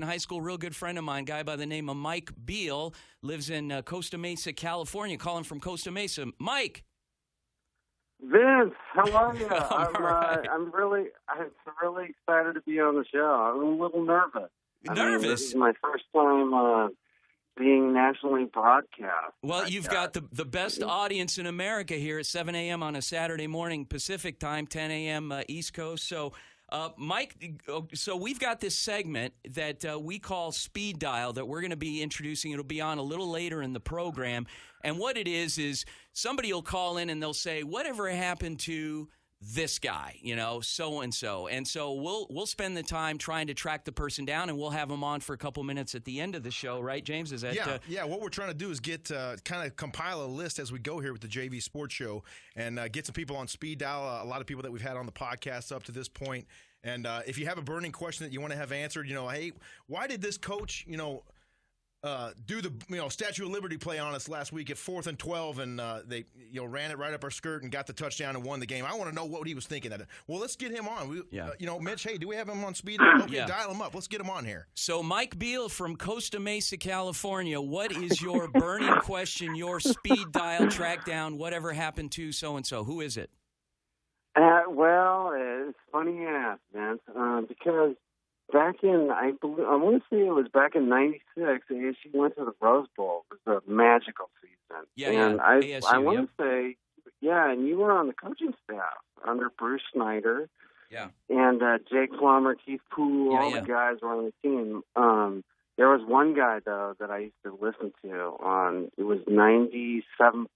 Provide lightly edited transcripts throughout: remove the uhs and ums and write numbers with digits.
in high school, real good friend of mine, guy by the name of Mike Beale, lives in Costa Mesa, California, calling from Costa Mesa. Mike. Vince, how are you? Right. I'm really excited to be on the show. I'm a little nervous. Nervous? This is my first time being nationally broadcast. Well, you've got the best audience in America here at 7 a.m. on a Saturday morning Pacific time, 10 a.m. East Coast. So, Mike, so we've got this segment that we call Speed Dial that we're going to be introducing. It'll be on a little later in the program. And what it is somebody will call in and they'll say, whatever happened to this guy, so-and-so. And so we'll spend the time trying to track the person down, and we'll have them on for a couple minutes at the end of the show, right, James? Is that Yeah, what we're trying to do is get kind of compile a list as we go here with the JV Sports Show and get some people on speed dial, a lot of people that we've had on the podcast up to this point. And if you have a burning question that you want to have answered, hey, why did this coach, do the Statue of Liberty play on us last week at 4th and 12, and they ran it right up our skirt and got the touchdown and won the game. I want to know what he was thinking. Well, let's get him on. Mitch, hey, do we have him on speed? Okay, dial him up. Let's get him on here. So, Mike Beale from Costa Mesa, California, what is your burning question, your speed dial, track down, whatever happened to so-and-so? Who is it? Well, it's funny you ask, Vince, because back in, I want to say it was back in '96, ASU went to the Rose Bowl. It was a magical season. I want to say, and you were on the coaching staff under Bruce Snyder. Yeah. And Jake Plummer, Keith Poole, all the guys were on the team. There was one guy, though, that I used to listen to it was 97.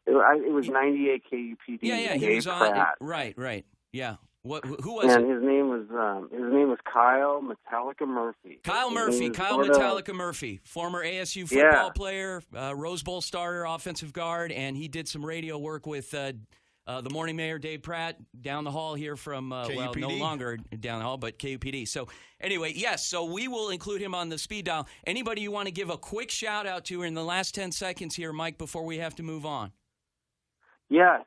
It was 98 KUPD. Yeah, he was on. Pratt. Right. Yeah. Who was and it? his name was Kyle Metallica Murphy. Kyle Metallica Murphy, former ASU football player, Rose Bowl starter, offensive guard, and he did some radio work with the morning mayor, Dave Pratt, down the hall here from, no longer down the hall, but KUPD. So anyway, yes, so we will include him on the speed dial. Anybody you want to give a quick shout-out to in the last 10 seconds here, Mike, before we have to move on? Yes,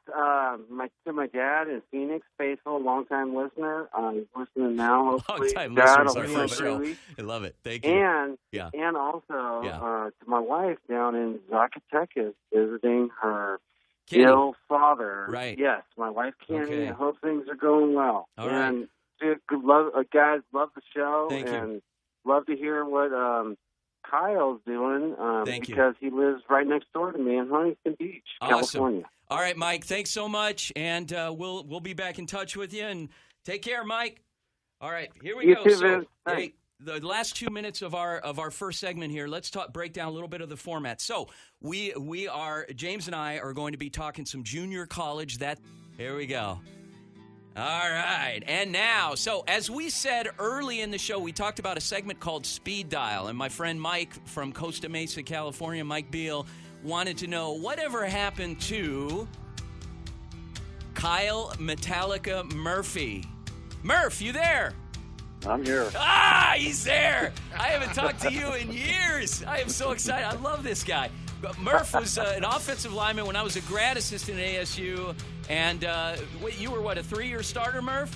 my dad in Phoenix, faithful, longtime listener. He's listening now. Longtime listener is our first show. I love it. Thank you. And also to my wife down in Zacatecas, visiting her ill father. Right. Yes, my wife Kenny. Okay. I hope things are going well. All right. Guys, love the show. Thank you. And love to hear what Kyle's doing because he lives right next door to me in Huntington Beach, California. All right, Mike, thanks so much, and we'll be back in touch with you, and take care, Mike. All right, here we go. Too, hey, the last 2 minutes of our first segment here, let's break down a little bit of the format. So James and I are going to be talking some junior college. Here we go. All right, and now, so as we said early in the show, we talked about a segment called Speed Dial, and my friend Mike from Costa Mesa, California, Mike Beale, wanted to know whatever happened to Kyle Metallica Murphy. Murph, you there? I'm here. He's there. I haven't talked to you in years. I am so excited. I love this guy. Murph was an offensive lineman when I was a grad assistant at ASU. And you were, a 3-year starter, Murph?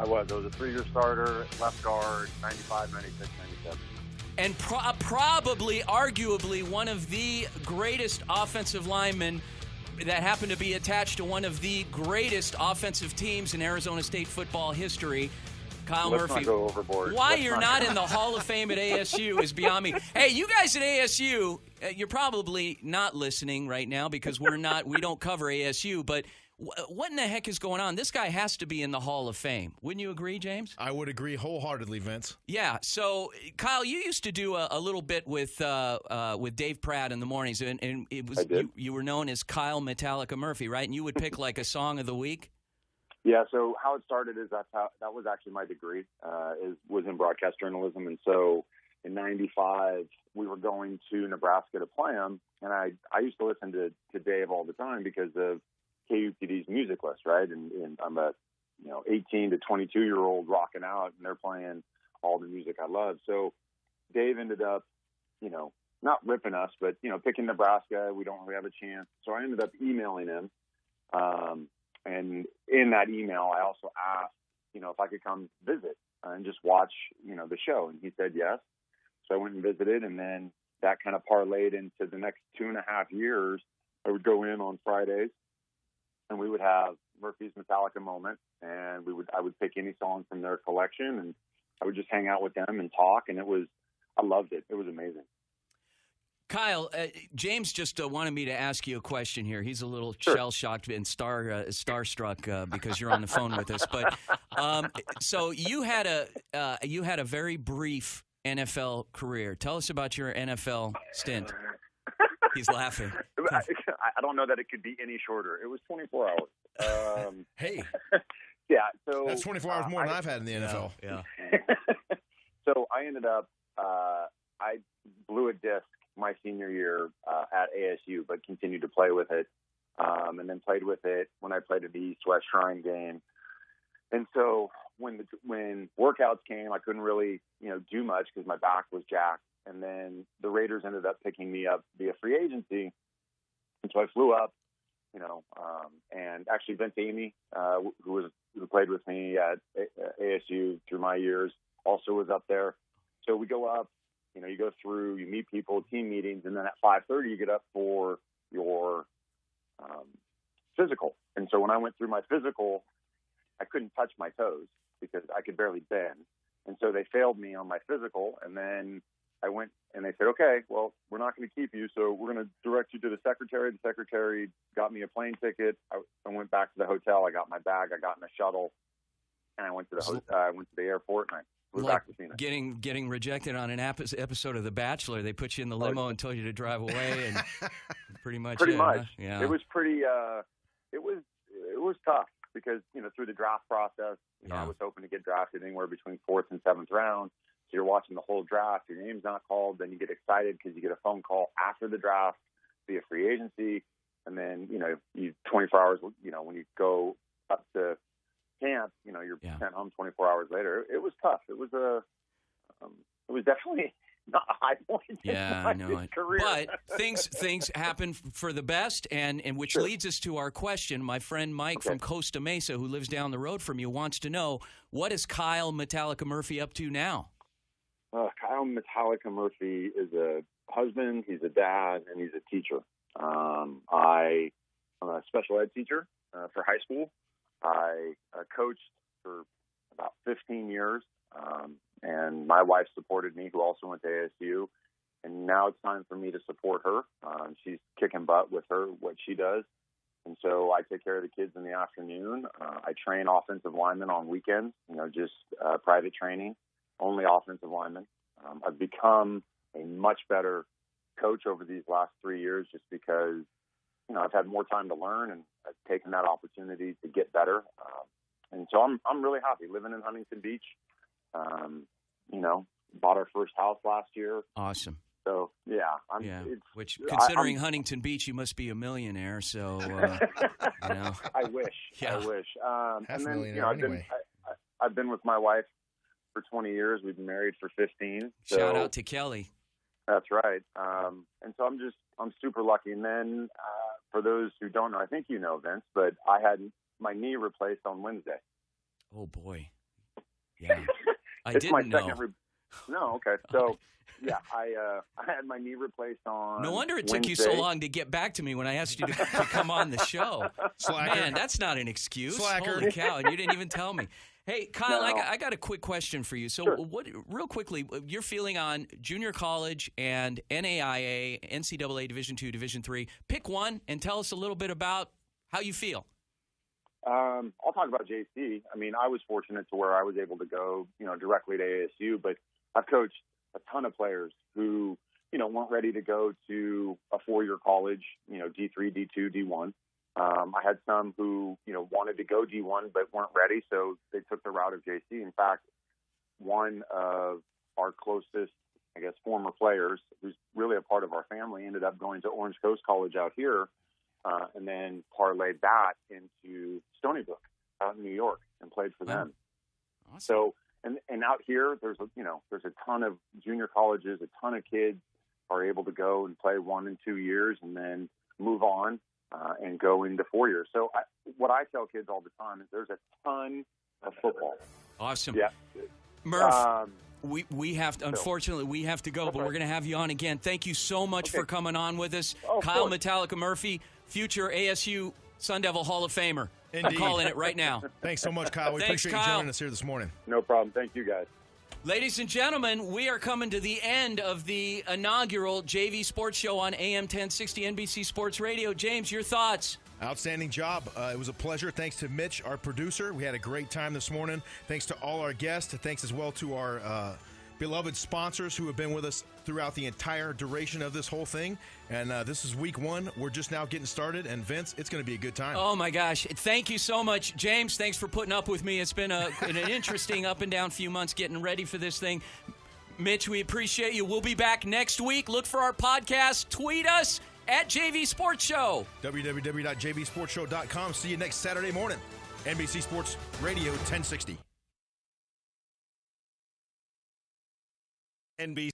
I was. I was a 3-year starter, left guard, 95, 96, 97. And probably, arguably, one of the greatest offensive linemen that happened to be attached to one of the greatest offensive teams in Arizona State football history, Kyle Murphy. Let's not go overboard. Why you're not in the Hall of Fame at ASU is beyond me. Hey, you guys at ASU, you're probably not listening right now because we don't cover ASU, but what in the heck is going on? This guy has to be in the Hall of Fame. Wouldn't you agree, James? I would agree wholeheartedly, Vince. Yeah. So, Kyle, you used to do a little bit with Dave Pratt in the mornings, and it was you were known as Kyle Metallica Murphy, right? And you would pick like a song of the week. Yeah. So how it started is that was actually my degree was in broadcast journalism, and so in '95 we were going to Nebraska to play him, and I used to listen to Dave all the time because of KUPD's music list, right? And I'm a 18 to 22-year-old rocking out, and they're playing all the music I love. So Dave ended up, not ripping us, but picking Nebraska. We don't really have a chance. So I ended up emailing him, and in that email, I also asked, if I could come visit and just watch, the show. And he said yes. So I went and visited, and then that kind of parlayed into the next 2.5 years. I would go in on Fridays, and we would have Murphy's Metallica moment, and I would pick any song from their collection, and I would just hang out with them and talk, and I loved it. It was amazing. Kyle, James just wanted me to ask you a question here. He's a little shell-shocked and starstruck because you're on the phone with us. But so you had a very brief NFL career. Tell us about your NFL stint. He's laughing. I don't know that it could be any shorter. It was 24 hours. Hey. Yeah. So that's 24 hours more than I've had in the NFL. Yeah. So I ended up, I blew a disc my senior year at ASU, but continued to play with it, and then played with it when I played at the East-West Shrine game. And so when workouts came, I couldn't really do much because my back was jacked. And then the Raiders ended up picking me up via free agency, and so I flew up, and actually Vince Amy, who played with me at ASU through my years, also was up there. So we go up. You go through, you meet people, team meetings, and then at 5:30 you get up for your physical. And so when I went through my physical, I couldn't touch my toes because I could barely bend. And so they failed me on my physical, and then I went and they said, okay, well, we're not going to keep you, so we're going to direct you to the secretary. The secretary got me a plane ticket. I went back to the hotel. I got my bag. I got in a shuttle, and I went to the airport, and I flew back to Phoenix. Getting rejected on an episode of The Bachelor. They put you in the limo and told you to drive away, and pretty much. Huh? Yeah. It was pretty. It was tough because through the draft process, I was hoping to get drafted anywhere between 4th and 7th round. So you're watching the whole draft. Your name's not called. Then you get excited because you get a phone call after the draft via free agency, and then you 24 hours. When you go up to camp, you're sent home 24 hours later. It was tough. It was it was definitely not a high point in my career. But things happen for the best, and which leads us to our question. My friend Mike from Costa Mesa, who lives down the road from you, wants to know, what is Kyle Metallica Murphy up to now? Kyle Metallica Murphy is a husband, he's a dad, and he's a teacher. I'm a special ed teacher for high school. I coached for about 15 years, and my wife supported me, who also went to ASU. And now it's time for me to support her. She's kicking butt with what she does. And so I take care of the kids in the afternoon. I train offensive linemen on weekends, just private training, only offensive linemen. I've become a much better coach over these last 3 years just because, I've had more time to learn, and I've taken that opportunity to get better. And so I'm really happy living in Huntington Beach. Bought our first house last year. Awesome. So which, considering Huntington Beach, you must be a millionaire. So I wish. Yeah. I wish. Half and then anyway. I've been with my wife for 20 years. We've been married for 15. So shout out to Kelly. That's right. And so I'm super lucky. And then for those who don't know, I think Vince, but I had my knee replaced on Wednesday. Oh boy. Yeah. I it's didn't my know. second no, okay. So yeah, I had my knee replaced on. No wonder it Wednesday. took you so long to get back to me when I asked you to come on the show. Slacker. Man, that's not an excuse. Slacker. Holy cow! And you didn't even tell me. Hey, Kyle, No. I got a quick question for you. So, Sure. real quickly, your feeling on junior college and NAIA, NCAA Division II, Division III. Pick one and tell us a little bit about how you feel. I'll talk about JC. I mean, I was fortunate to where I was able to go, directly to ASU, but I've coached a ton of players who, weren't ready to go to a 4-year college, D3, D2, D1. I had some who, wanted to go D1 but weren't ready, so they took the route of JC. In fact, one of our closest, former players, who's really a part of our family, ended up going to Orange Coast College out here, and then parlayed that into Stony Brook out in New York and played for them. Awesome. So, and out here, there's a ton of junior colleges, a ton of kids are able to go and play 1 and 2 years and then move on and go into 4 years. So what I tell kids all the time is there's a ton of football. Awesome. Yeah. Murph, We have to, unfortunately, we have to go, but we're going to have you on again. Thank you so much for coming on with us. Kyle Metallica Murphy, future ASU Sun Devil Hall of Famer. Indeed. I'm calling it right now. Thanks so much, Kyle. We appreciate you joining us here this morning. No problem. Thank you, guys. Ladies and gentlemen, we are coming to the end of the inaugural JV Sports Show on AM 1060 NBC Sports Radio. James, your thoughts? Outstanding job. It was a pleasure. Thanks to Mitch, our producer. We had a great time this morning. Thanks to all our guests. Thanks as well to our beloved sponsors who have been with us throughout the entire duration of this whole thing. And this is week one. We're just now getting started. And Vince, it's going to be a good time. Oh, my gosh. Thank you so much. James, thanks for putting up with me. It's been an interesting up and down few months getting ready for this thing. Mitch, we appreciate you. We'll be back next week. Look for our podcast. Tweet us at JV Sports Show. www.jvsportshow.com. See you next Saturday morning. NBC Sports Radio 1060. NBC.